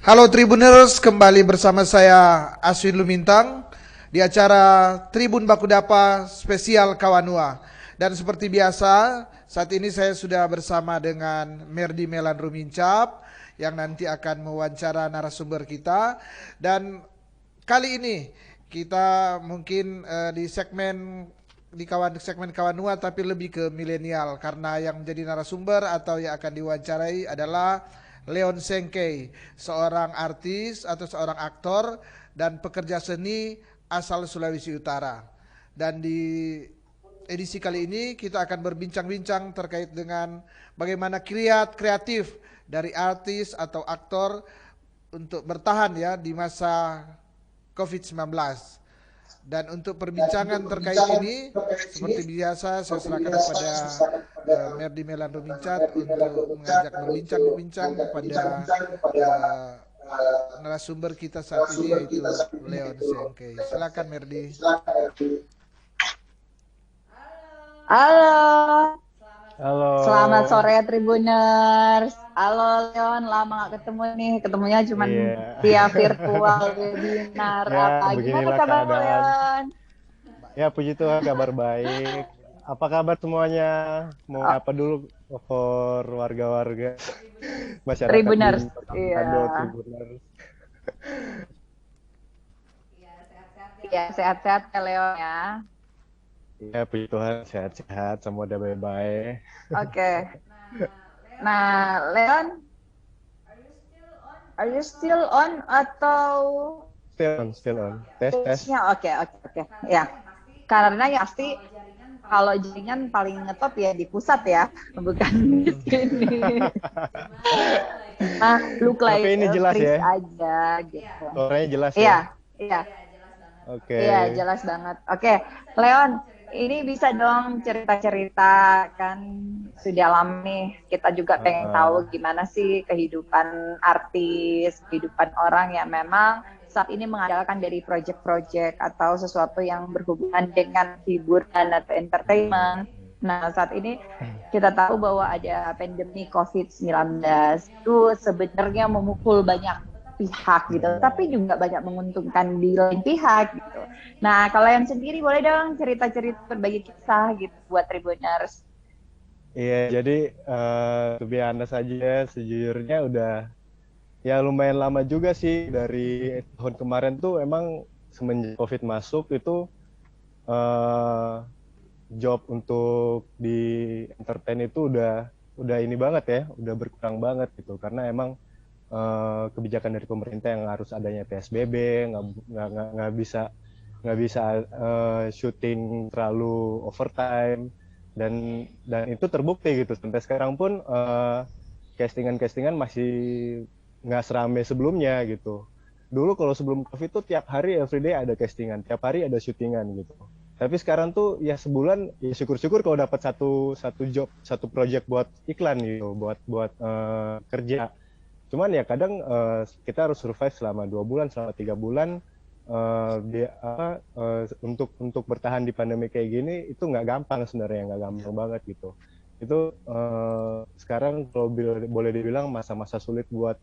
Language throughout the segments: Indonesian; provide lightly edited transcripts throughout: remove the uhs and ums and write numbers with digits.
Halo Tribuners, kembali bersama saya Aswin Lumintang di acara Tribun Bakudapa spesial Kawanua. Dan seperti biasa, saat ini saya sudah bersama dengan Merdi Melan Rumincap yang nanti akan mewawancara narasumber kita. Dan kali ini kita mungkin di segmen Kawanua tapi lebih ke milenial karena yang menjadi narasumber atau yang akan diwawancarai adalah Leon Sengkei, seorang artis atau seorang aktor dan pekerja seni asal Sulawesi Utara. Dan di edisi kali ini kita akan berbincang-bincang terkait dengan bagaimana kreatif dari artis atau aktor untuk bertahan ya di masa COVID-19. Dan untuk perbincangan terkait ini, seperti biasa saya serahkan kepada Merdi Melan Rumincat untuk mengajak berbincang-bincang kepada uh, narasumber kita saat ini yaitu Leon Sengkei. Silakan Merdi. Halo. Halo. Selamat sore Tribuners. Halo Leon, lama gak ketemu nih. Ketemunya cuma via virtual webinar. Gimana kabar Leon? Ya puji Tuhan, kabar baik. Apa kabar semuanya? Mau apa dulu for warga-warga masyarakat Tribuners. Iya. Tribuners. Iya, sehat-sehat ya Leon ya. Ya puji Tuhan, sehat-sehat, semua udah baik-baik. Oke. Nah, Leon, are you still on atau? Still on. Tes. Oke. Ya, karena ya pasti kalau jaringan paling ngetop ya di pusat ya, bukan di sini. Nah, look like tapi ini jelas ya? Aja gitu. Suaranya jelas ya? Iya. Oke. Iya, jelas banget. Oke, Leon, ini bisa dong cerita-cerita, kan sudah lama nih kita juga pengen tahu gimana sih kehidupan artis, kehidupan orang yang memang saat ini mengandalkan dari project-project atau sesuatu yang berhubungan dengan hiburan atau entertainment. Nah, saat ini kita tahu bahwa ada pandemi COVID-19 itu sebenarnya memukul banyak pihak gitu, tapi juga banyak menguntungkan di lain pihak gitu. Nah, kalau yang sendiri boleh dong cerita-cerita, berbagi kisah gitu buat Tribuners. Iya, jadi to be honest aja, sejujurnya udah ya lumayan lama juga sih. Dari tahun kemarin tuh emang semenjak COVID masuk itu job untuk di entertain itu udah ini banget ya, udah berkurang banget gitu, karena emang kebijakan dari pemerintah yang harus adanya PSBB, nggak bisa syuting terlalu overtime, dan itu terbukti gitu sampai sekarang pun castingan masih nggak seramai sebelumnya gitu. Dulu kalau sebelum COVID tuh tiap hari everyday ada castingan, tiap hari ada syutingan gitu. Tapi sekarang tuh ya sebulan ya syukur-syukur kalau dapat satu job, satu project buat iklan gitu, buat kerja. Cuman ya kadang kita harus survive selama 2 bulan, selama 3 bulan untuk bertahan di pandemi kayak gini itu nggak gampang sebenarnya, nggak gampang banget gitu. Itu sekarang kalau boleh dibilang masa-masa sulit buat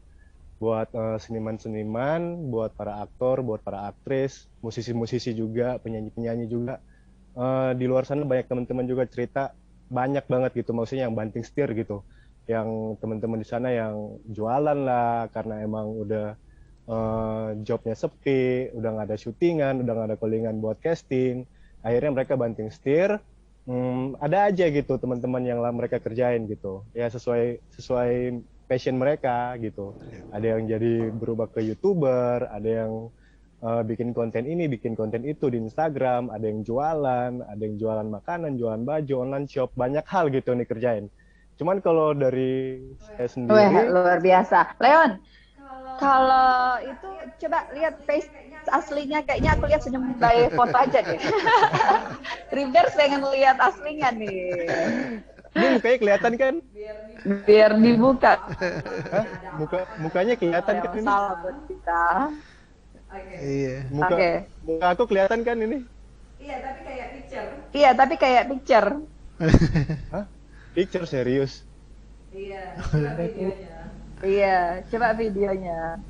seniman-seniman, buat para aktor, buat para aktris, musisi-musisi juga, penyanyi-penyanyi juga. Di luar sana banyak teman-teman juga cerita banyak banget gitu, maksudnya yang banting setir gitu. Yang teman-teman di sana yang jualan lah karena emang udah jobnya sepi, udah nggak ada syutingan, udah nggak ada callingan buat casting, akhirnya mereka banting setir. Ada aja gitu teman-teman yang mereka kerjain gitu ya, sesuai passion mereka gitu. Ada yang jadi berubah ke YouTuber, ada yang bikin konten ini, bikin konten itu di Instagram, ada yang jualan makanan, jualan baju, online shop, banyak hal gitu yang dikerjain. Cuman kalau dari saya sendiri, luar biasa. Leon, kalau itu coba lihat face aslinya, kayaknya aku lihat senyum by foto aja deh. Tribuners pengen lihat aslinya nih. Ini mukanya kelihatan kan? Biar dibuka. Hah? Mukanya kelihatan kan ini? Salah buat kita. Iya. Muka aku kelihatan kan ini? Iya, tapi kayak picture. Hah? Picture serius? Iya, coba videonya.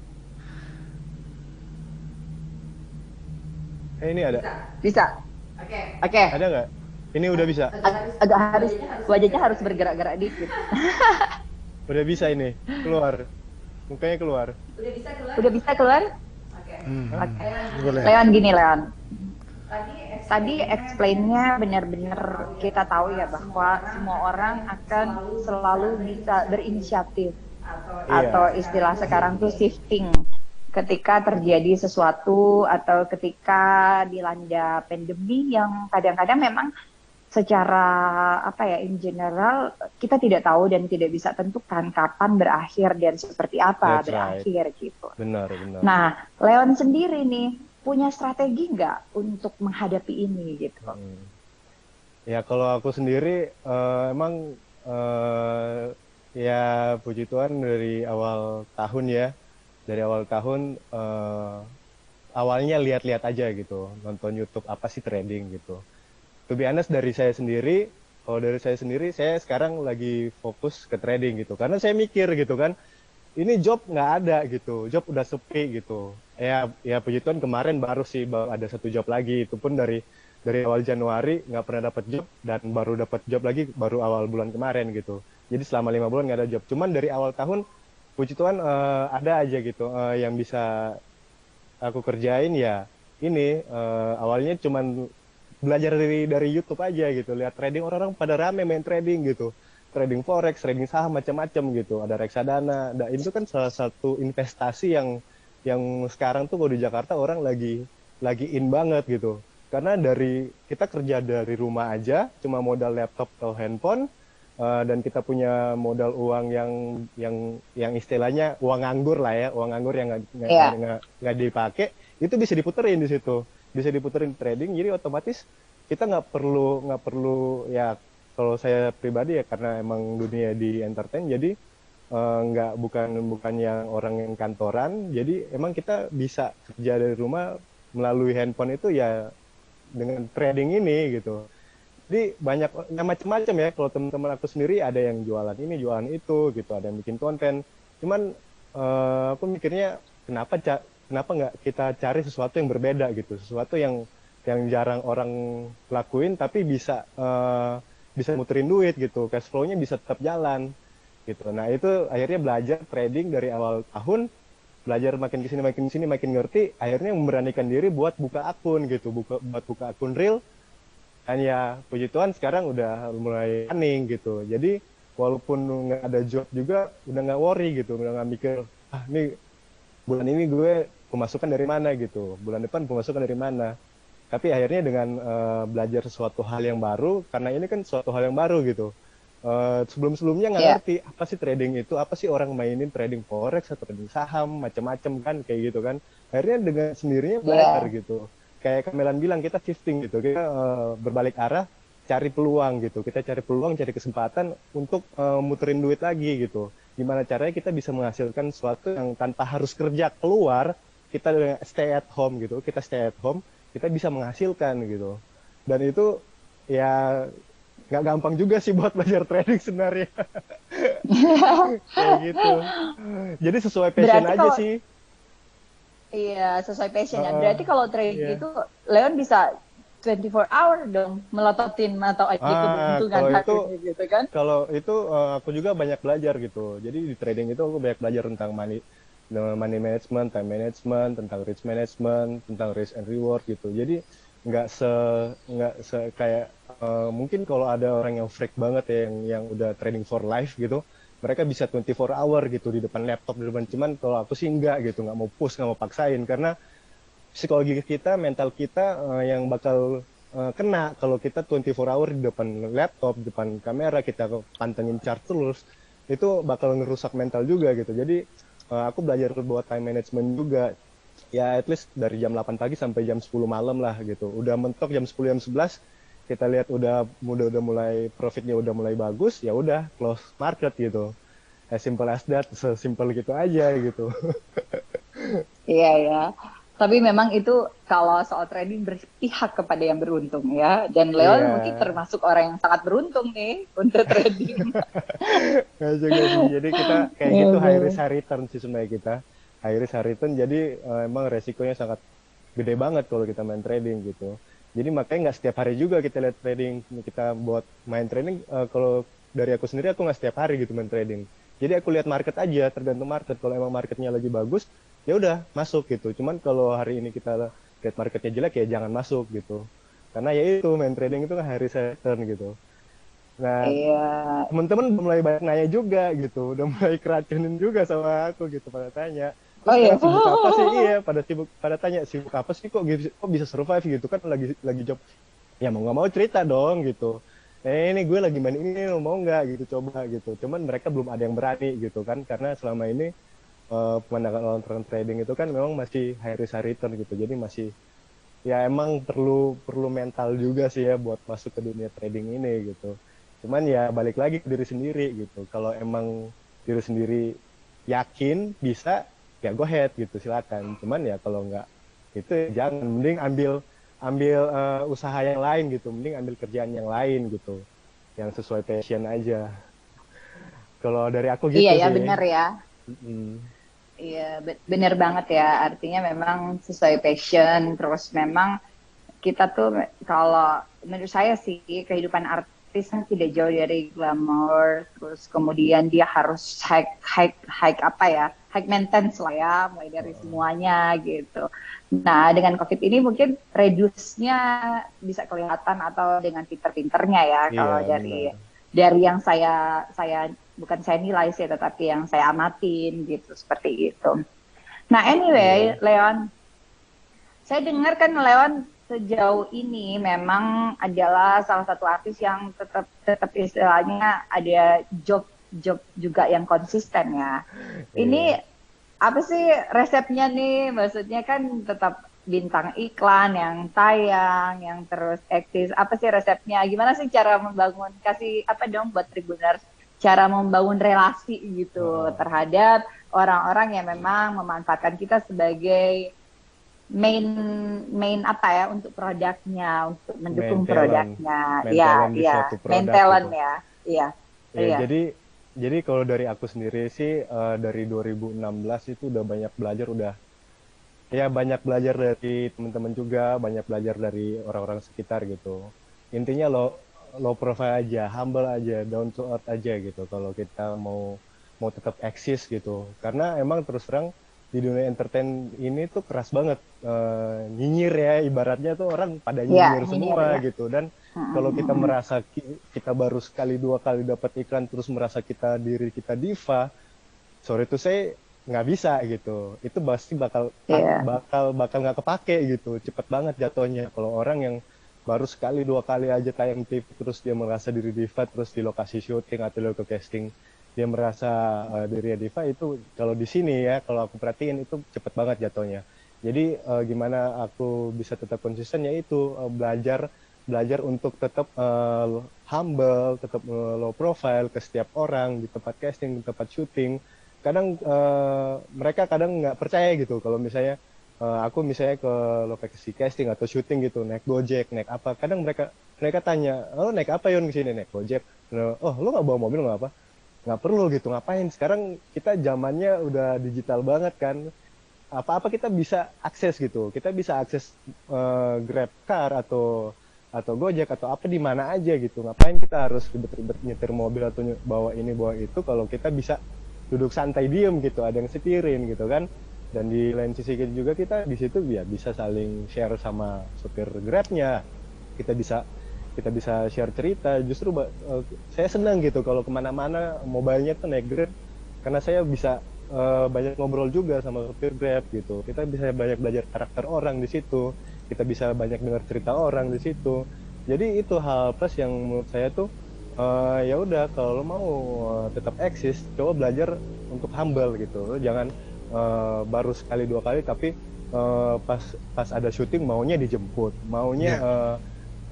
Ini ada. Bisa. Oke. Ada nggak? Ini udah bisa. Agak harus wajahnya harus bergerak-gerak dikit. Udah bisa ini. Keluar. Mukanya keluar. Udah bisa keluar? Oke. Boleh. Leon gini Leon. Tadi explain-nya benar-benar kita tahu ya bahwa semua orang akan selalu bisa berinisiatif atau istilah sekarang tuh shifting ketika terjadi sesuatu atau ketika dilanda pandemi yang kadang-kadang memang secara apa ya in general kita tidak tahu dan tidak bisa tentukan kapan berakhir dan seperti apa That's berakhir gitu. Benar, benar. Nah, Leon sendiri nih punya strategi nggak untuk menghadapi ini gitu? Ya kalau aku sendiri emang ya puji Tuhan dari awal tahun ya, dari awal tahun awalnya lihat-lihat aja gitu, nonton YouTube apa sih trading gitu. To be honest dari saya sendiri, kalau dari saya sendiri saya sekarang lagi fokus ke trading gitu, karena saya mikir gitu kan, ini job nggak ada gitu, job udah sepi gitu. Ya puji Tuhan kemarin baru ada satu job lagi, itu pun dari awal Januari nggak pernah dapat job dan baru dapat job lagi baru awal bulan kemarin gitu. Jadi selama 5 bulan nggak ada job. Cuman dari awal tahun puji Tuhan ada aja gitu yang bisa aku kerjain ya. Ini awalnya cuman belajar dari YouTube aja gitu, lihat trading orang-orang pada rame main trading gitu. Trading forex, trading saham macam-macam gitu. Ada reksadana. Nah, itu kan salah satu investasi yang sekarang tuh kalau di Jakarta orang lagi in banget gitu. Karena kita kerja dari rumah aja, cuma modal laptop atau handphone, dan kita punya modal uang yang istilahnya uang nganggur lah ya, uang nganggur yang nggak dipakai, itu bisa diputerin di situ, bisa diputerin trading. Jadi otomatis kita nggak perlu ya, kalau saya pribadi ya karena emang dunia di entertain, jadi bukan yang orang yang kantoran, jadi emang kita bisa kerja dari rumah melalui handphone itu ya dengan trading ini gitu. Jadi banyak macam-macam ya. Kalau teman-teman aku sendiri ada yang jualan ini, jualan itu gitu, ada yang bikin konten. Cuman aku mikirnya kenapa nggak kita cari sesuatu yang berbeda gitu, sesuatu yang jarang orang lakuin tapi bisa muterin duit gitu, cash flow-nya bisa tetap jalan gitu. Nah itu akhirnya belajar trading dari awal tahun, belajar makin kesini makin ngerti, akhirnya memberanikan diri buat buka akun gitu, buat buka akun real. Dan ya puji Tuhan sekarang udah mulai running gitu. Jadi walaupun nggak ada job juga udah nggak worry gitu, udah nggak mikir nih bulan ini gue pemasukan dari mana gitu, bulan depan pemasukan dari mana. Tapi akhirnya dengan belajar sesuatu hal yang baru, karena ini kan suatu hal yang baru gitu. Sebelum-sebelumnya nggak ngerti apa sih trading itu, apa sih orang mainin trading forex atau trading saham macam-macam kan kayak gitu kan. Akhirnya dengan sendirinya belajar gitu. Kayak Kamelan bilang, kita shifting gitu, kita berbalik arah, cari peluang gitu, kita cari peluang, cari kesempatan untuk muterin duit lagi gitu. Gimana caranya kita bisa menghasilkan sesuatu yang tanpa harus kerja keluar, kita stay at home gitu, kita stay at home, kita bisa menghasilkan gitu. Dan itu ya nggak gampang juga sih buat belajar trading sebenarnya. Kayak gitu. Jadi sesuai passion aja sih. Iya, sesuai passionnya. Berarti kalau trading itu Leon bisa 24 hour dong melototin atau aja keuntungan gitu kan? Kalau itu aku juga banyak belajar gitu. Jadi di trading itu aku banyak belajar tentang money management, time management, tentang risk management, tentang risk and reward gitu. Jadi nggak se kayak mungkin kalau ada orang yang freak banget ya, yang udah trading for life gitu, mereka bisa 24 hour gitu di depan laptop, di depan. Cuman kalau aku sih enggak gitu, nggak mau push, nggak mau paksain, karena psikologi kita, mental kita yang bakal kena kalau kita 24 hour di depan laptop, di depan kamera, kita pantengin chart terus, itu bakal ngerusak mental juga gitu. Jadi aku belajar buat time management juga, ya at least dari jam 8 pagi sampai jam 10 malam lah gitu. Udah mentok jam 10, jam 11, kita lihat udah mulai profitnya udah mulai bagus, ya udah close market gitu. As simple as that, sesimpel gitu aja gitu. Iya ya. Tapi memang itu kalau soal trading berpihak kepada yang beruntung ya. Dan Leon mungkin termasuk orang yang sangat beruntung nih untuk trading. Jadi kita kayak gitu high risk high return sih sebenarnya kita. High risk high return, jadi emang resikonya sangat gede banget kalau kita main trading gitu. Jadi makanya nggak setiap hari juga kita lihat trading, kita buat main trading. Kalau dari aku sendiri, aku nggak setiap hari gitu main trading. Jadi aku lihat market aja, tergantung market. Kalau emang marketnya lagi bagus, ya udah masuk gitu. Cuman kalau hari ini kita lihat marketnya jelek, ya jangan masuk gitu. Karena ya itu main trading itu kan hari return gitu. Nah, Iya. teman-teman udah mulai banyak nanya juga gitu, udah mulai keracunin juga sama aku gitu, pada tanya, Oh terus iya. sekarang sibuk apa sih? Iya, pada tanya sibuk apa sih, kok bisa survive gitu kan, lagi job. Ya mau nggak mau cerita dong gitu. Ini gue lagi main ini, lo mau nggak gitu, coba gitu. Cuman mereka belum ada yang berani gitu kan, karena selama ini pemandangan orang trading itu kan memang masih high risk high return gitu, jadi masih ya emang perlu mental juga sih ya buat masuk ke dunia trading ini gitu. Cuman ya balik lagi ke diri sendiri gitu. Kalau emang diri sendiri yakin bisa, ya go ahead gitu, silakan. Cuman ya kalau nggak itu ya jangan, mending ambil ambil usaha yang lain gitu, mending ambil kerjaan yang lain gitu, yang sesuai passion aja. Kalau dari aku Iya gitu ya, sih. benar ya. Mm-mm. Iya, benar banget ya. Artinya memang sesuai passion. Terus memang kita tuh kalau menurut saya sih kehidupan artis kan tidak jauh dari glamour. Terus kemudian dia harus high apa ya, high maintenance lah ya, mulai dari semuanya gitu. Nah dengan COVID ini mungkin reduce-nya bisa kelihatan atau dengan pinter-pinternya ya Iya kalau benar. dari yang saya bukan saya nilai sih, tetapi yang saya amatin gitu, seperti itu. Nah anyway, Iya. Leon, saya dengar kan Leon sejauh ini memang adalah salah satu artis yang tetap istilahnya ada job juga yang konsisten ya. Iya. Ini apa sih resepnya nih? Maksudnya kan tetap bintang iklan yang tayang, yang terus eksis. Apa sih resepnya? Gimana sih cara membangun, kasih apa dong buat Tribuners, cara membangun relasi gitu Heeh. terhadap orang-orang yang memang memanfaatkan kita sebagai main main apa ya untuk produknya, untuk Main mendukung talent, produknya. main Iya, talent di iya, suatu main produk talent gitu. ya. Iya. Ya, Iya. jadi kalau dari aku sendiri sih, dari 2016 itu udah banyak belajar, udah ya banyak belajar dari teman-teman juga, banyak belajar dari orang-orang sekitar gitu. Intinya low profile aja, humble aja, down to earth aja gitu. Kalau kita mau tetap eksis gitu. Karena emang terus terang di dunia entertain ini tuh keras banget, nyinyir ya, ibaratnya tuh orang pada Iya, nyinyir nyinyir semua ya. gitu. Dan Mm, kalau mm, kita mm. merasa kita baru sekali dua kali dapat iklan terus merasa diri kita diva, sorry itu saya nggak bisa gitu. Itu pasti Iya. bakal nggak kepake gitu, cepet banget jatuhnya. Kalau orang yang baru sekali dua kali aja tayang TV terus dia merasa diri diva, terus di lokasi syuting atau di lokasi casting dia merasa dirinya diva, itu kalau di sini ya, kalau aku perhatiin itu cepet banget jatuhnya. Jadi gimana aku bisa tetap konsisten, yaitu belajar untuk tetap humble, tetap low profile ke setiap orang di tempat casting, di tempat syuting. Kadang mereka kadang nggak percaya gitu kalau misalnya aku misalnya ke lokasi casting atau syuting gitu, naik Gojek, naik apa. Kadang mereka tanya, oh naik apa Yon ke sini? Naik Gojek. Oh lu nggak bawa mobil nggak apa? Nggak perlu gitu, ngapain? Sekarang kita zamannya udah digital banget kan. Apa-apa kita bisa akses gitu. Kita bisa akses Grab Car atau Gojek atau apa di mana aja gitu. Ngapain kita harus ribet-ribet nyetir mobil atau bawa ini bawa itu kalau kita bisa duduk santai diem gitu, ada yang setirin gitu kan. Dan di lain sisi juga kita di situ ya bisa saling share sama supir Grabnya. Kita bisa share cerita. Justru saya senang gitu kalau kemana-mana mobilenya tuh naik Grab, karena saya bisa banyak ngobrol juga sama supir Grab gitu. Kita bisa banyak belajar karakter orang di situ, kita bisa banyak dengar cerita orang di situ. Jadi itu hal plus yang menurut saya tuh ya udah, kalau lo mau tetap eksis, coba belajar untuk humble gitu. Lo jangan baru sekali dua kali tapi pas ada syuting maunya dijemput, maunya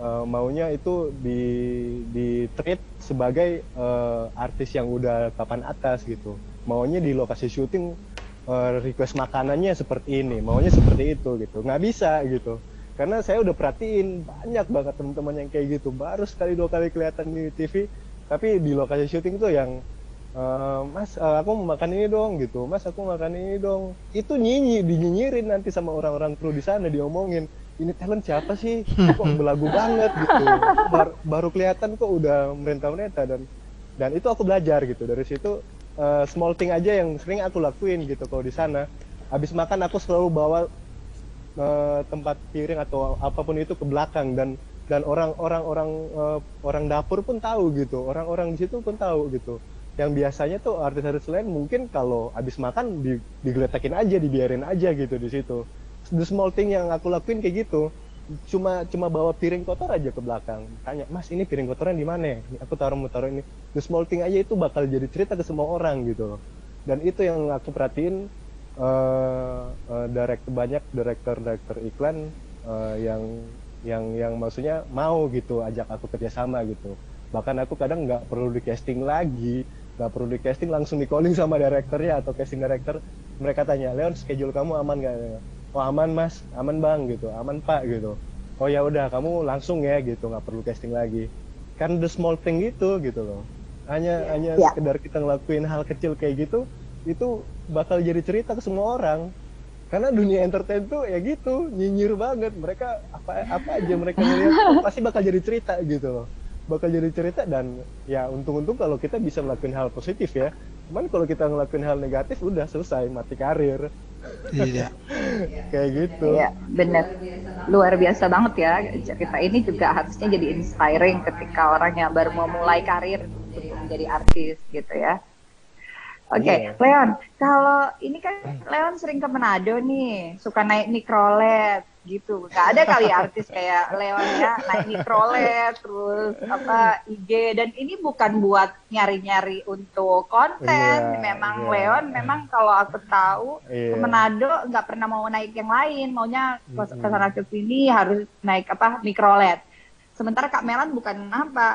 Ya. maunya itu di treat sebagai artis yang udah papan atas gitu. Maunya di lokasi syuting request makanannya seperti ini, maunya seperti itu gitu. Nggak bisa gitu. Karena saya udah perhatiin banyak banget teman-teman yang kayak gitu. Baru sekali dua kali kelihatan di TV, tapi di lokasi syuting tuh yang Mas, aku mau makan ini dong gitu, Mas aku mau makan ini dong, itu dinyinyirin nanti sama orang-orang kru di sana, diomongin ini talent siapa sih, kok belagu banget gitu, baru kelihatan kok udah merentah-merentah. Dan itu aku belajar gitu dari situ. Small thing aja yang sering aku lakuin gitu kalau di sana. Habis makan aku selalu bawa tempat piring atau apapun itu ke belakang, dan orang dapur pun tahu gitu, orang-orang di situ pun tahu gitu. Yang biasanya tuh artis-artis lain mungkin kalau habis makan digeletakin aja, dibiarin aja gitu di situ. The small thing yang aku lakuin kayak gitu. Cuma bawa piring kotor aja ke belakang, tanya, Mas ini piring kotoran di mana ya? Aku mau taruh ini. The small thing aja itu bakal jadi cerita ke semua orang gitu loh. Dan itu yang aku perhatiin, banyak direktur iklan yang maksudnya mau gitu ajak aku kerjasama gitu. Bahkan aku kadang nggak perlu di casting lagi, nggak perlu di casting, langsung di calling sama direkturnya atau casting director. Mereka tanya, Leon schedule kamu aman nggak? Oh aman Mas, aman Bang gitu, aman Pak gitu. Oh ya udah kamu langsung ya gitu, nggak perlu casting lagi. Kan the small thing gitu loh. Hanya sekedar kita ngelakuin hal kecil kayak gitu, itu bakal jadi cerita ke semua orang. Karena dunia entertain tuh ya gitu, nyinyir banget. Mereka apa aja mereka ngeliat pasti bakal jadi cerita gitu loh. Bakal jadi cerita. Dan ya untung-untung kalau kita bisa ngelakuin hal positif ya. Cuman kalau kita ngelakuin hal negatif udah selesai, mati karir. Iya. Kayak gitu. Iya, bener. Luar biasa banget ya. Cerita ini juga harusnya jadi inspiring ketika orang yang baru mau mulai karir untuk menjadi artis gitu ya. Oke, Leon, kalau ini kan Leon sering ke Manado nih, suka naik mikrolet gitu. Gak ada kali artis kayak Leon ya, naik mikrolet, terus IG, dan ini bukan buat nyari-nyari untuk konten. Memang Leon, memang kalau aku tahu ke Manado nggak pernah mau naik yang lain, maunya ke sana ke sini harus naik mikrolet. Sementara Kak Melan bukan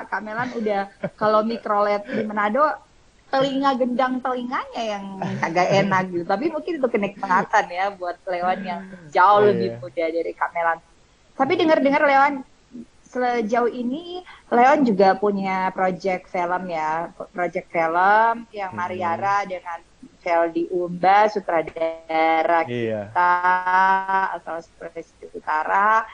Kak Melan udah kalau mikrolet di Manado telinga gendang telinganya yang agak enak gitu. Tapi mungkin itu kenikmatan ya buat Leon yang jauh lebih muda dari Kak Melan. Tapi dengar-dengar Leon sejauh ini Leon juga punya project film ya, project film yang Mariara dengan Feldi Umba, sutradara kita asal Sulawesi Utara.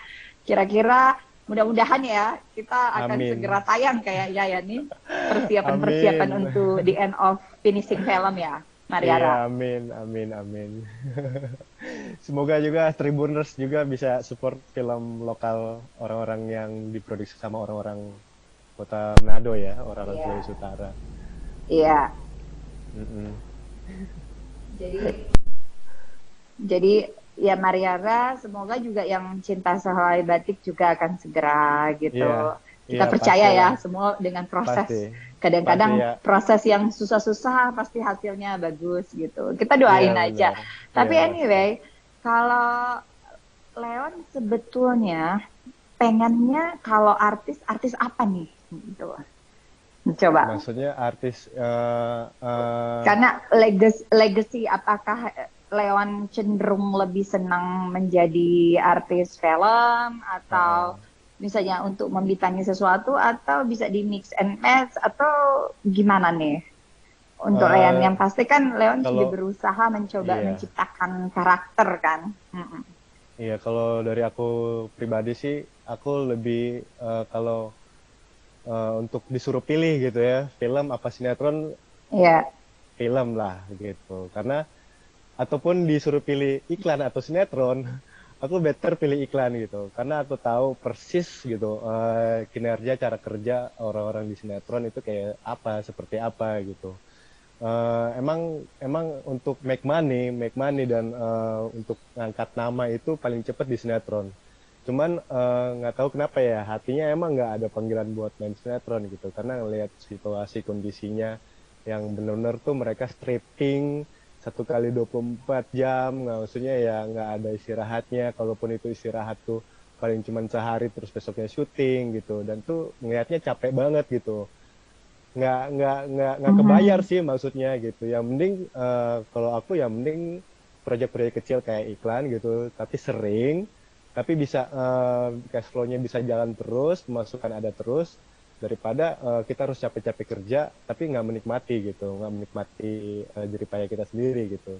Kira-kira mudah-mudahan ya kita akan segera tayang kayaknya ya nih, persiapan untuk the end of finishing film ya Mariara. Iya, amin. Semoga juga Tribuners juga bisa support film lokal orang-orang yang diproduksi sama orang-orang kota Manado ya, orang-orang Sulawesi Utara. Iya. Jadi ya Mariara, semoga juga yang cinta sehelai batik juga akan segera gitu. Kita percaya ya, semua dengan proses. Kadang-kadang proses yang susah-susah pasti hasilnya bagus gitu. Kita doain aja. Tapi anyway, kalau Leon sebetulnya pengennya kalau artis apa nih? Gitu. Coba. Maksudnya artis karena legacy apakah Leon cenderung lebih senang menjadi artis film atau misalnya untuk membitangi sesuatu, atau bisa di mix and match atau gimana nih? Untuk Leon yang pasti kan Leon juga berusaha mencoba menciptakan karakter kan. Iya, kalau dari aku pribadi sih aku lebih kalau untuk disuruh pilih gitu ya, film apa sinetron, film lah gitu. Karena ataupun disuruh pilih iklan atau sinetron, aku better pilih iklan gitu. Karena aku tahu persis gitu kinerja, cara kerja orang-orang di sinetron itu kayak apa, seperti apa gitu. Emang untuk make money dan untuk ngangkat nama itu paling cepat di sinetron. Cuman nggak tahu kenapa ya, hatinya emang nggak ada panggilan buat main sinetron gitu. Karena ngelihat situasi kondisinya yang benar-benar tuh mereka stripping 1x24 jam, maksudnya ya nggak ada istirahatnya. Kalaupun itu istirahat tuh paling cuma sehari, terus besoknya syuting gitu. Dan tuh ngelihatnya capek banget gitu. Nggak kebayar sih maksudnya gitu. Yang mending kalau aku ya mending proyek-proyek kecil kayak iklan gitu, tapi sering, tapi bisa cash flow-nya bisa jalan terus, pemasukan ada terus. daripada kita harus capek-capek kerja tapi nggak menikmati gitu, nggak menikmati jerih payah kita sendiri gitu.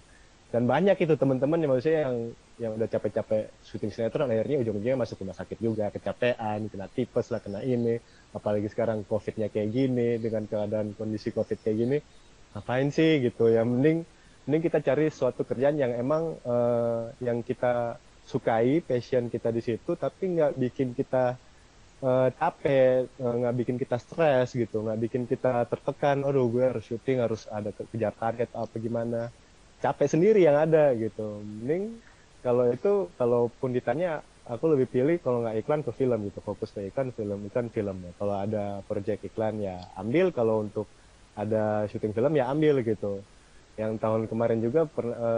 Dan banyak itu teman-teman yang maksudnya yang udah capek-capek syuting sinetron akhirnya ujung-ujungnya masuk rumah sakit juga, kecapean, kena tipes lah, kena ini, apalagi sekarang COVID-nya kayak gini, dengan keadaan kondisi COVID kayak gini, ngapain sih gitu ya, mending kita cari suatu kerjaan yang emang yang kita sukai, passion kita di situ, tapi nggak bikin kita capek, nggak bikin kita stres gitu, nggak bikin kita tertekan, aduh gue harus syuting, harus ada kejar target apa gimana, capek sendiri yang ada gitu. Mending kalau itu, kalaupun ditanya, aku lebih pilih kalau nggak iklan ke film gitu, fokus ke iklan, film ya. Kalau ada proyek iklan ya ambil, kalau untuk ada syuting film ya ambil gitu. Yang tahun kemarin juga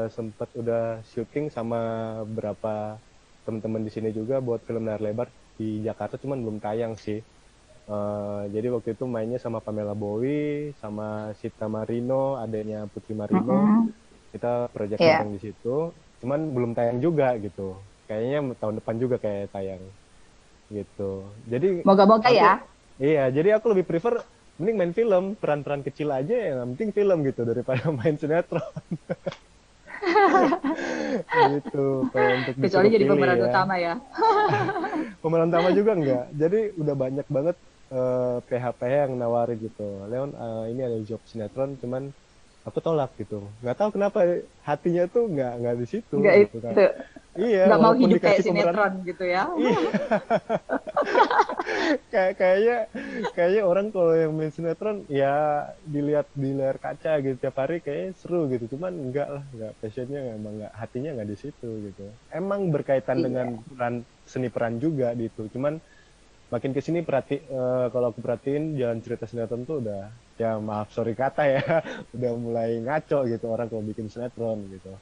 sempat udah syuting sama beberapa teman-teman di sini juga buat film layar lebar di Jakarta, cuman belum tayang sih. Jadi waktu itu mainnya sama Pamela Bowie, sama Sita Marino, adanya Putri Marino. Kita proyek bareng di situ, cuman belum tayang juga gitu. Kayaknya tahun depan juga kayak tayang gitu. Jadi moga-moga ya. Iya, jadi aku lebih prefer mending main film, peran-peran kecil aja, yang penting film gitu, daripada main sinetron. Gitu, kalau untuk Kecuali jadi pilih pemeran ya. utama ya. Pemeran utama juga enggak. Jadi udah banyak banget PH-PH yang nawarin gitu. Leon, ini ada job sinetron, cuman aku tolak gitu. Nggak tahu kenapa hatinya tuh nggak di situ. Nggak gitu, itu. kan. Iya. Nggak mau hidup dikasih kayak sinetron gitu ya. Iya. kayaknya orang kalau yang main sinetron ya dilihat di layar kaca gitu tiap hari kayaknya seru gitu. Cuman nggak passionnya emang nggak, hatinya nggak di situ gitu. Emang berkaitan dengan seni peran juga gitu. Cuman makin kesini kalau aku perhatiin jalan cerita sinetron tuh udah, ya maaf sorry kata ya, udah mulai ngaco gitu orang kalau bikin sinetron gitu.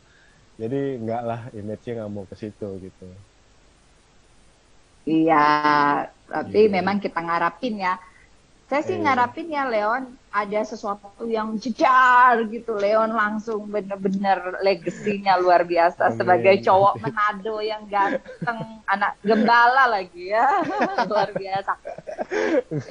Jadi enggak lah, image-nya nggak mau ke situ gitu. Iya, tapi Iya. memang kita ngarapin ya. Saya sih ngarapin ya Leon ada sesuatu yang jedar gitu. Leon langsung bener-bener legasinya luar biasa. Amin. Sebagai cowok Manado yang ganteng, anak gembala lagi ya. Luar biasa.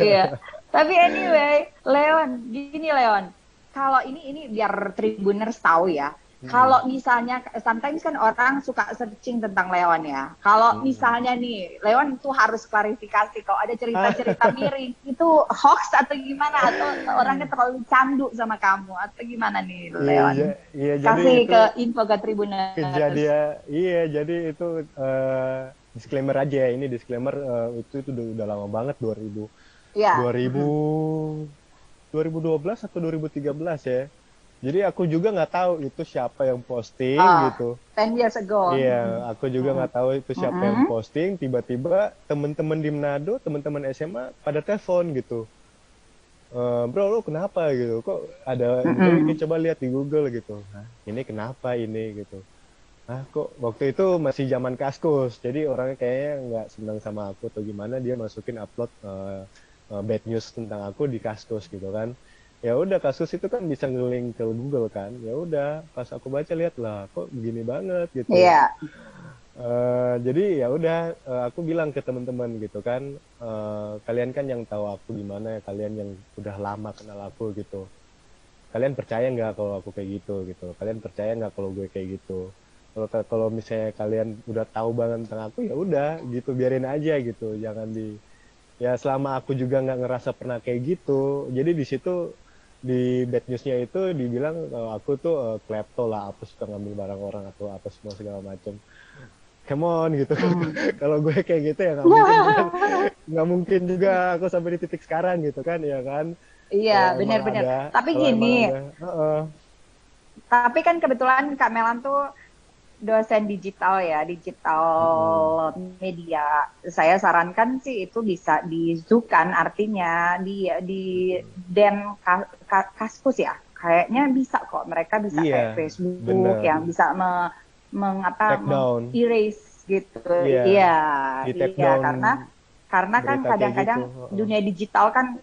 Iya. Tapi anyway, Leon, gini Leon. Kalau ini biar Tribuners tahu ya. Kalau misalnya, sometimes kan orang suka searching tentang Leon ya. Kalau misalnya nih, Leon itu harus klarifikasi. Kalau ada cerita-cerita miring, itu hoax atau gimana? Atau orangnya terlalu candu sama kamu? Atau gimana nih, Leon? Iya, kasih jadi ke info ke Tribuners. Kejadian, iya, jadi itu disclaimer aja ya. Ini disclaimer itu udah lama banget, 2000, Ya. 2012 atau 2013 ya. Jadi aku juga nggak tahu itu siapa yang posting gitu. 10 years ago. Iya, aku juga nggak tahu itu siapa yang posting. Tiba-tiba teman-teman di Manado, teman-teman SMA pada telepon gitu. Bro, lu kenapa gitu? Kok ada ini, coba lihat di Google gitu. Hah, ini kenapa ini gitu? Ah, kok waktu itu masih zaman Kaskus. Jadi orangnya kayaknya nggak senang sama aku atau gimana, dia masukin upload bad news tentang aku di Kaskus gitu kan. Ya udah, kasus itu kan bisa nge-link ke Google kan. Ya udah, pas aku baca lihat lah kok begini banget gitu. Iya. Jadi ya udah, aku bilang ke teman-teman gitu kan, kalian kan yang tahu aku gimana ya, kalian yang udah lama kenal aku gitu. Kalian percaya nggak kalau aku kayak gitu gitu? Kalian percaya nggak kalau gue kayak gitu? Kalau misalnya kalian udah tahu banget tentang aku, ya udah gitu, biarin aja gitu. Jangan ya selama aku juga nggak ngerasa pernah kayak gitu. Jadi di situ di bad newsnya itu dibilang aku tuh klepto lah, apa suka ngambil barang orang atau apa semua segala macam. Come on gitu. Kalau gue kayak gitu ya nggak mungkin juga aku sampai di titik sekarang gitu kan, ya kan. Iya, benar-benar. Tapi gini, tapi kan kebetulan Kak Melan tuh dosen digital ya, digital media. Saya sarankan sih itu bisa di-zoom-kan, artinya di Dan Kaskus ya. Kayaknya bisa kok, mereka bisa kayak Facebook yang bisa erase gitu. Iya, karena kan kadang-kadang dunia digital kan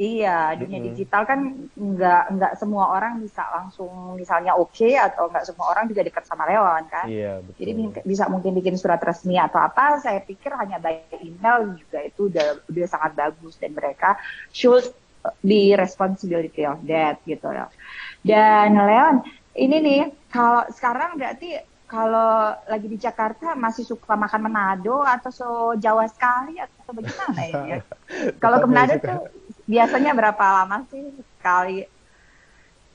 Iya, dunia digital kan nggak semua orang bisa langsung misalnya oke, atau nggak semua orang juga dekat sama Leon kan. Iya, Jadi betul. bisa mungkin bikin surat resmi atau apa, saya pikir hanya by email juga itu udah sangat bagus, dan mereka should be responsibility of that gitu loh. Dan Leon, ini nih kalau sekarang berarti kalau lagi di Jakarta masih suka makan Manado atau so Jawa sekali atau bagaimana ya? Kalau ke Tetap Manado masih suka. tuh biasanya berapa lama sih sekali?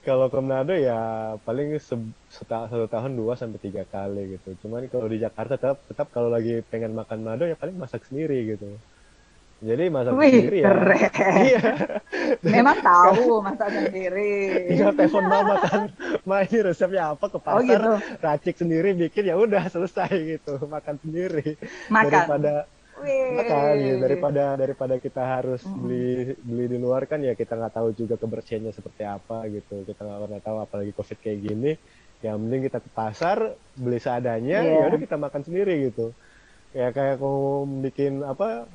Kalau ke Manado ya paling satu tahun 2 sampai 3 kali gitu. Cuman kalau di Jakarta tetap kalau lagi pengen makan Manado ya paling masak sendiri gitu. Jadi masak Wih, sendiri ya. keren. Iya. Memang tahu masak sendiri. Tinggal telepon mama kan, ma ini resepnya apa, ke Oh pasar gitu, racik sendiri bikin, ya udah selesai gitu, makan sendiri. makan. Daripada makan gitu, Wih. daripada kita harus Mm-mm. beli di luar kan, ya kita nggak tahu juga kebersihannya seperti apa gitu, kita nggak pernah tahu, apalagi COVID kayak gini. Ya mending kita ke pasar beli seadanya, ya Iya. udah kita makan sendiri gitu. Ya kayak mau bikin apa,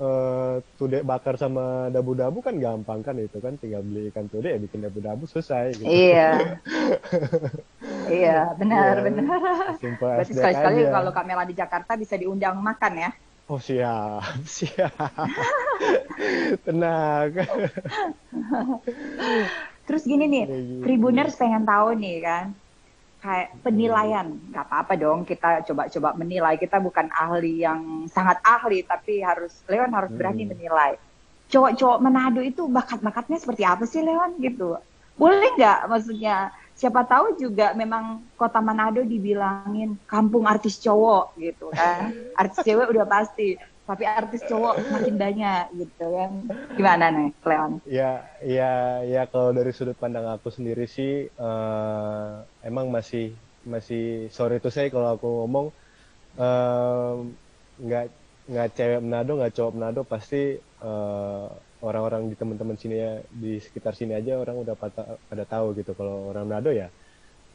tudek bakar sama dabu-dabu kan gampang kan, itu kan tinggal beli ikan tudek ya bikin dabu-dabu selesai gitu. Iya, iya, benar, Iya, benar. simple as Berarti that sekali-sekali aja. kalau Kak Mela di Jakarta bisa diundang makan ya. Oh siap, siap. Tenang. Terus gini nih, Kayak gitu. Tribuners pengen tahu nih kan, kayak penilaian. Nggak apa-apa dong kita coba-coba menilai. Kita bukan ahli yang sangat ahli, tapi Leon harus berani Hmm. menilai. Cowok-cowok Manado itu bakat-bakatnya seperti apa sih Leon gitu? Boleh nggak, maksudnya siapa tahu juga memang kota Manado dibilangin kampung artis cowok gitu kan. Artis cewek udah pasti, tapi artis cowok makin banyak gitu kan. Gimana nih Leon? Ya, kalau dari sudut pandang aku sendiri sih, emang masih sorry to say kalau aku ngomong, eh, nggak nggak cewek Manado, nggak cowok Manado, pasti orang-orang di teman-teman sini ya, di sekitar sini aja orang udah pada tahu gitu kalau orang Manado ya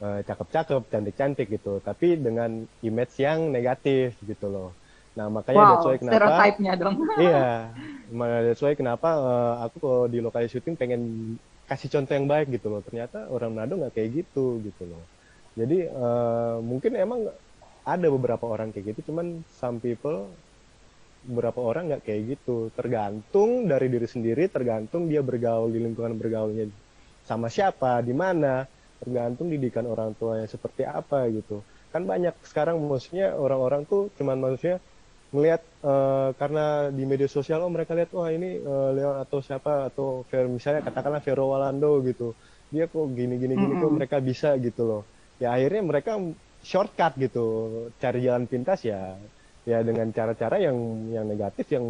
cakep-cakep, cantik-cantik gitu, tapi dengan image yang negatif gitu loh. Nah, makanya that's why Wow, kenapa. stereotipnya dong. Iya, that's why kenapa aku kalau di lokasi syuting pengen kasih contoh yang baik gitu loh. Ternyata orang Manado nggak kayak gitu loh. Jadi mungkin emang ada beberapa orang kayak gitu, cuman some people, beberapa orang nggak kayak gitu. Tergantung dari diri sendiri, tergantung dia bergaul di lingkungan bergaulnya sama siapa, di mana, tergantung didikan orang tuanya seperti apa gitu. Kan banyak sekarang maksudnya orang-orang tuh cuman manusia ngelihat karena di media sosial, oh mereka lihat wah ini Leon atau siapa, atau misalnya katakanlah Vero Walando gitu, dia kok gini kok Mm-mm. mereka bisa gitu loh. Ya akhirnya mereka shortcut gitu, cari jalan pintas ya, ya dengan cara-cara yang negatif, yang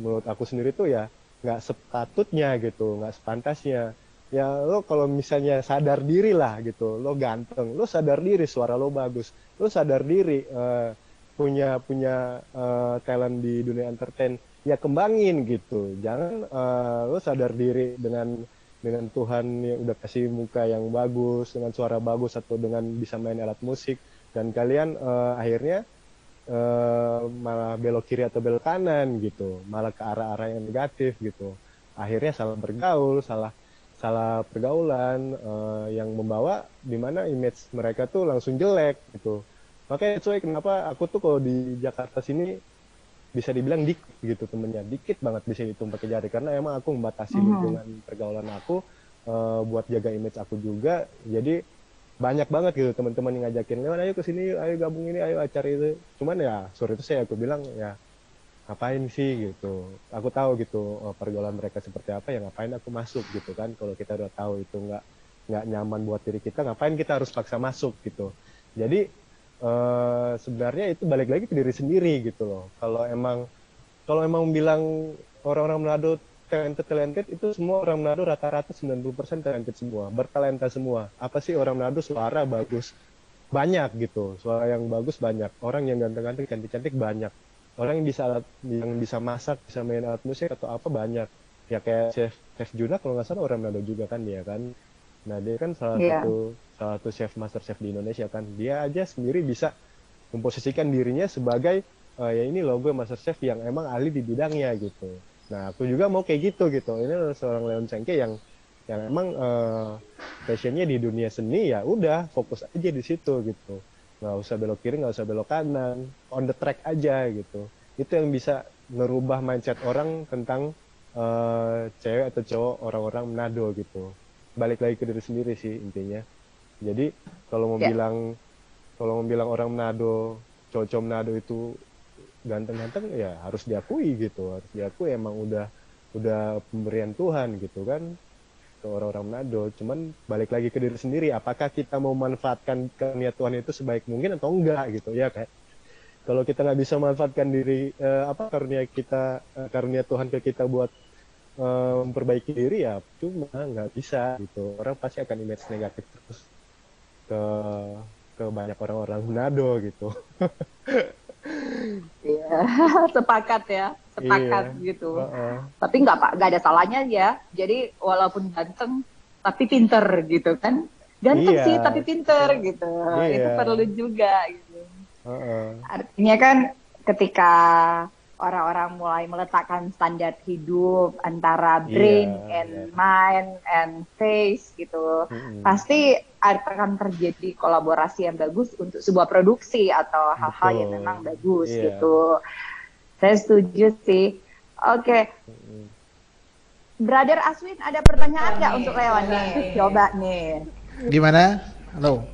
menurut aku sendiri tuh ya nggak sepatutnya gitu, nggak sepantasnya. Ya lo kalau misalnya sadar diri lah gitu, lo ganteng, lo sadar diri suara lo bagus, lo sadar diri punya talent di dunia entertain, ya kembangin gitu. Jangan lo sadar diri dengan Tuhan yang udah kasih muka yang bagus, dengan suara bagus, atau dengan bisa main alat musik, dan kalian akhirnya malah belok kiri atau belok kanan gitu, malah ke arah-arah yang negatif gitu. Akhirnya salah bergaul, salah pergaulan, yang membawa dimana image mereka tuh langsung jelek gitu. Makanya cuy, kenapa aku tuh kalau di Jakarta sini bisa dibilang dikit gitu temennya, dikit banget, bisa dihitung pakai jari, karena emang aku membatasi Mhm. lingkungan pergaulan aku, buat jaga image aku juga. Jadi banyak banget gitu teman-teman yang ngajakin, Leon ayo kesini, ayo gabung ini, ayo acara itu. Cuman ya sore itu aku bilang ya ngapain sih gitu, aku tahu gitu pergaulan mereka seperti apa, ya ngapain aku masuk gitu kan, kalau kita udah tahu itu nggak nyaman buat diri kita, ngapain kita harus paksa masuk gitu. Jadi sebenarnya itu balik lagi ke diri sendiri gitu loh. Kalau emang bilang orang-orang Manado talented, itu semua orang Manado rata-rata 90% talented semua, bertalenta semua. Apa sih orang Manado, suara bagus banyak gitu, suara yang bagus banyak, orang yang ganteng-ganteng, cantik-cantik banyak, orang yang bisa masak, bisa main alat musik atau apa banyak. Ya kayak chef Juna kalau nggak salah orang Manado juga kan dia kan. Nah dia kan salah Iya. satu salah satu chef, master chef di Indonesia kan. Dia aja sendiri bisa memposisikan dirinya sebagai ya ini logo master chef yang emang ahli di bidangnya gitu. Nah, aku juga mau kayak gitu gitu. Ini adalah seorang Leon Sengke yang emang passionnya di dunia seni, ya udah fokus aja di situ gitu. Nggak usah belok kiri, nggak usah belok kanan, on the track aja gitu. Itu yang bisa merubah mindset orang tentang cewek atau cowok orang-orang Manado gitu. Balik lagi ke diri sendiri sih intinya. Jadi kalau mau Ya. bilang orang Manado, cowok-cowok Manado itu ganteng-ganteng, ya harus diakui gitu, harus diakui emang udah pemberian Tuhan gitu kan ke orang-orang Manado. Cuman balik lagi ke diri sendiri, apakah kita mau manfaatkan karunia Tuhan itu sebaik mungkin atau enggak gitu ya. Kayak kalau kita nggak bisa manfaatkan diri karunia Tuhan ke kita buat memperbaiki diri, ya cuma nggak bisa gitu. Orang pasti akan image negatif terus ke banyak orang-orang Manado gitu. Iya, sepakat ya, sepakat Iya. gitu. Heeh. Tapi nggak ada salahnya ya. Jadi walaupun ganteng tapi pinter gitu kan. Ganteng Iya. sih tapi pinter gitu. Itu Iya. perlu juga gitu. Heeh. Artinya kan ketika orang-orang mulai meletakkan standar hidup antara brain Iya, and iya. mind and face gitu, Mm-mm. pasti akan terjadi kolaborasi yang bagus untuk sebuah produksi atau hal-hal yang Betul. memang bagus Iya. gitu. Saya setuju sih. Oke, Mm-mm. Brother Aswin ada pertanyaan nggak untuk Leon nih? Coba nih. Gimana? Halo.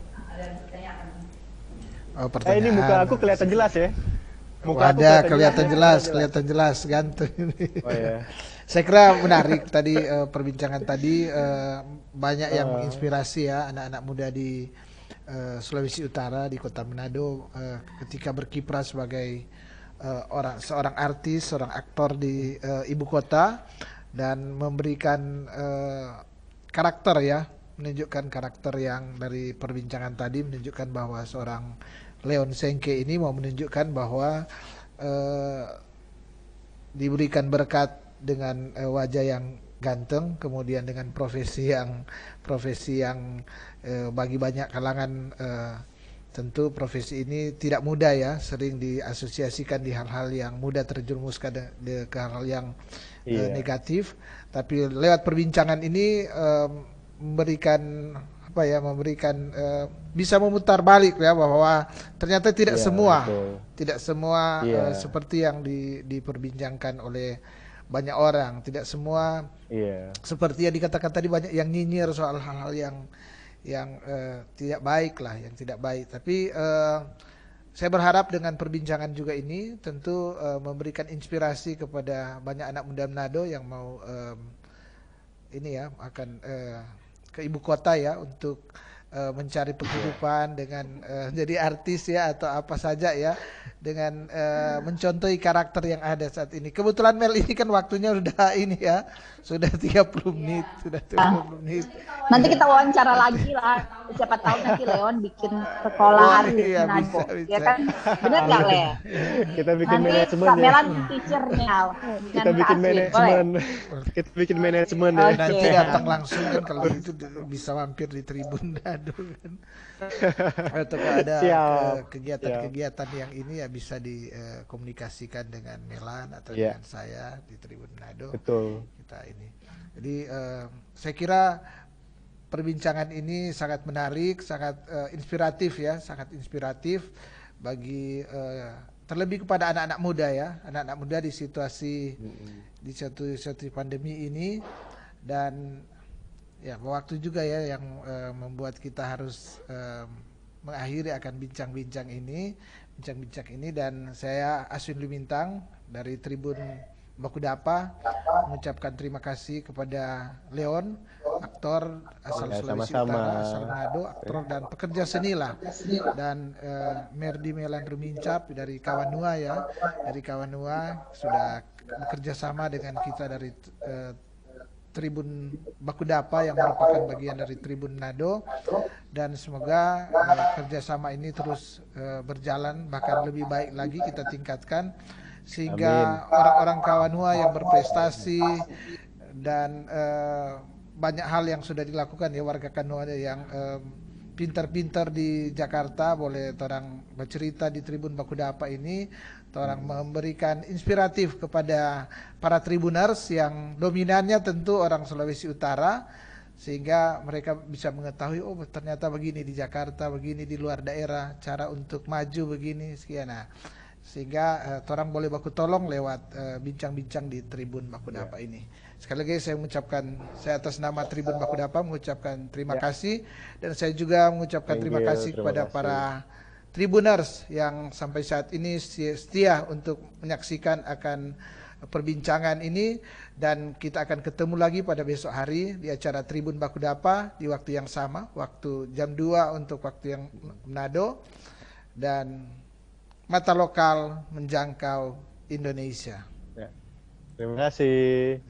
Oh, pertanyaan. Ini muka aku kelihatan jelas ya. Muka aku Ada kelihatan ya? jelas ganteng ini. Oh ya. Saya kira menarik tadi perbincangan tadi banyak yang menginspirasi ya anak-anak muda di Sulawesi Utara di Kota Manado ketika berkiprah sebagai seorang artis, seorang aktor di ibu kota dan memberikan karakter ya, menunjukkan karakter yang dari perbincangan tadi menunjukkan bahwa seorang Leon Sengke ini mau menunjukkan bahwa diberikan berkat dengan wajah yang ganteng, kemudian dengan profesi yang bagi banyak kalangan tentu profesi ini tidak mudah ya, sering diasosiasikan di hal-hal yang mudah terjerumus ke hal-hal yang negatif. Tapi lewat perbincangan ini memberikan bisa memutar balik ya bahwa ternyata tidak semua seperti yang diperbincangkan oleh banyak orang, tidak semua seperti yang dikatakan tadi, banyak yang nyinyir soal hal-hal yang tidak baik lah, yang tidak baik. Tapi saya berharap dengan perbincangan juga ini tentu memberikan inspirasi kepada banyak anak muda Manado yang mau akan ke ibu kota ya untuk mencari penghidupan dengan jadi artis ya atau apa saja ya, dengan mencontohi karakter yang ada saat ini. Kebetulan Mel ini kan waktunya sudah 30 menit, Nanti kita wawancara lagi lah, siapa tahu nanti Leon bikin sekolah artis Manado, ya kan? Bener nggak Le? Kita bikin nanti manajemen Kak ya. Melan teachernya. Kita bikin manajemen. Kita bikin manajemen ya. Oke. Nanti datang langsung kan, kalau itu bisa mampir di Tribun Manado kan. Atau kalau ada kegiatan-kegiatan yang ini ya bisa dikomunikasikan dengan Melan atau dengan saya di Tribun Manado. Betul. Kita ini. Jadi saya kira perbincangan ini sangat menarik, sangat inspiratif ya, sangat inspiratif bagi terlebih kepada anak-anak muda ya, anak-anak muda di situasi pandemi ini. Dan ya waktu juga ya yang membuat kita harus mengakhiri akan bincang-bincang ini, dan saya Aswin Lumintang dari Tribun Bakudapa mengucapkan terima kasih kepada Leon, aktor asal Sulawesi Utara, asal Manado, aktor dan pekerja seni lah, dan Merdi Melan Rumincap dari Kawanua ya, dari Kawanua sudah bekerja sama dengan kita dari Tribun Bakudapa yang merupakan bagian dari Tribun Manado, dan semoga kerjasama ini terus berjalan, bahkan lebih baik lagi kita tingkatkan sehingga orang-orang Kawanua yang berprestasi dan banyak hal yang sudah dilakukan ya warga Kawanua yang pintar-pintar di Jakarta boleh orang bercerita di Tribun Bakudapa ini, orang memberikan inspiratif kepada para tribuners yang dominannya tentu orang Sulawesi Utara, sehingga mereka bisa mengetahui oh ternyata begini di Jakarta, begini di luar daerah, cara untuk maju begini sekian. Nah, sehingga orang boleh baku tolong lewat bincang-bincang di Tribun Bakudapa ini. Sekali lagi saya mengucapkan, saya atas nama Tribun Bakudapa mengucapkan terima kasih, dan saya juga mengucapkan terima kasih kepada para tribuners yang sampai saat ini setia untuk menyaksikan akan perbincangan ini, dan kita akan ketemu lagi pada besok hari di acara Tribun Bakudapa di waktu yang sama, waktu jam 2 untuk waktu yang Manado, dan mata lokal menjangkau Indonesia. Ya. Terima kasih.